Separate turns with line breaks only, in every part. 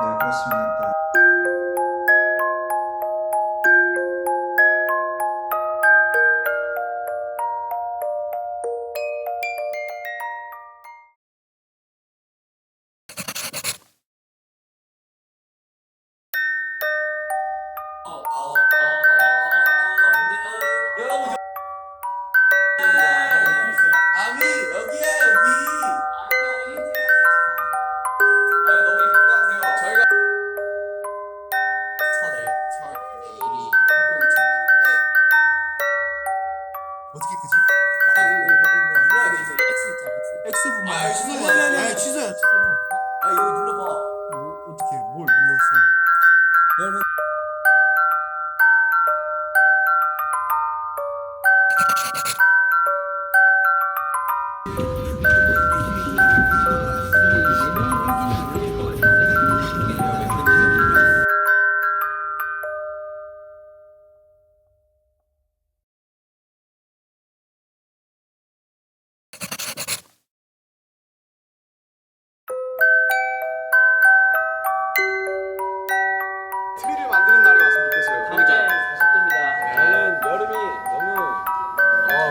네, 그렇습니다.
여러분 아미 여기야 여기. 너무 예쁜 것 같아요. 저희가 첫 내일이 활동이 첫 날인데 어떻게 크지? 눌러야 돼. X 있잖아. X 부분. 아니 취소야. 아 여기 눌러봐.
어떻게 뭘 눌렀어?
여러분.
트리를 만드는 날이 왔으면 좋겠어요.
그러니까 40도입니다. 저는 여름이 너무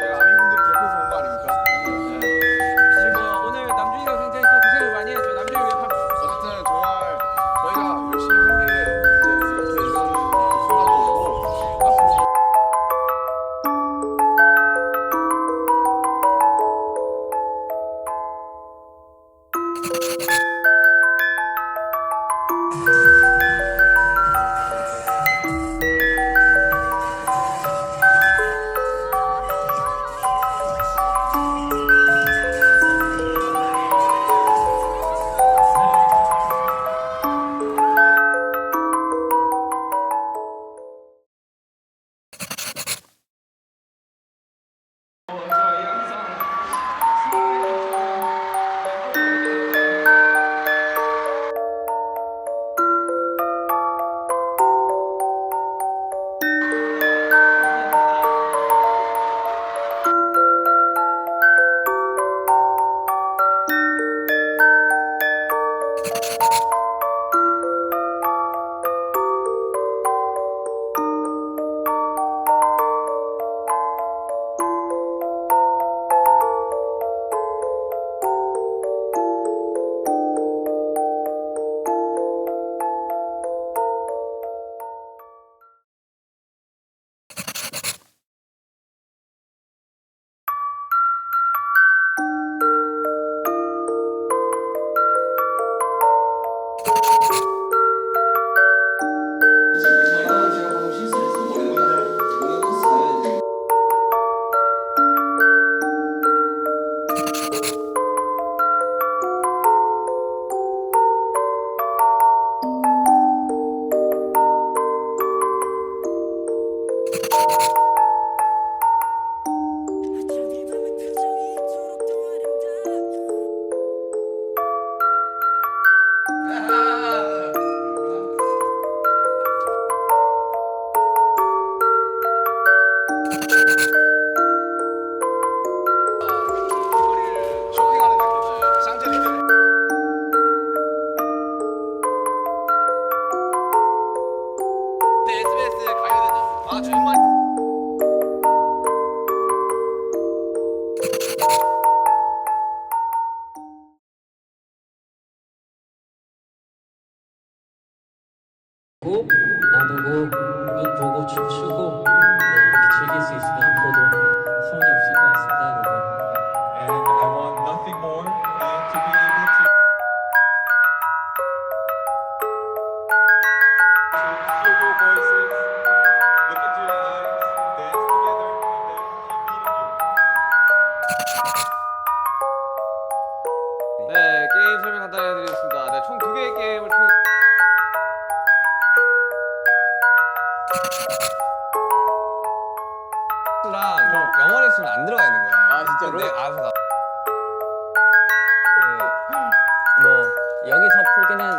제가 아미분들을 대표해서 온 거 아닙니까?
그리고 오늘 남준이가 굉장히 또 고생을 많이 했죠. 남준이 위해
어쨌든 정말 저희가 열심히 한 게 이렇게 이런 순간도 오고 앞으로 쇼핑하는 느낌. 샹젤리제.
SBS 가요대전.
아 정말.
나누고 눈 보고 춤추고 네, 이렇게 즐길 수 있으면 앞으로도 소원이 없을 것 같습니다, 여러분.
And I want nothing more than to be able to
게임을 통해
랑 영어 레슨은 안 들어가 있는 거야.
아, 진짜로?
근데 알아서 가.
뭐 여기서 풀기는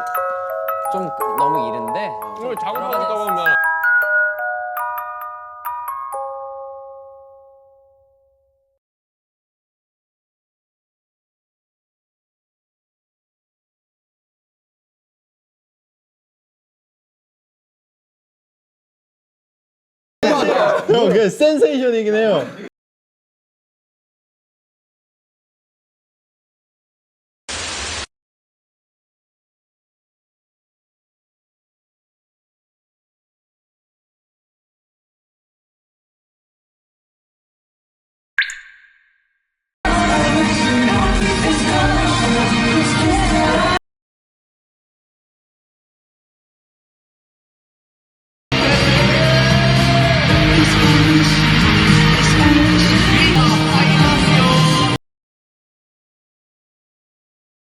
좀 너무 이른데
이걸 작업하고 있다 보면
형, 그 센세이션이긴 해요.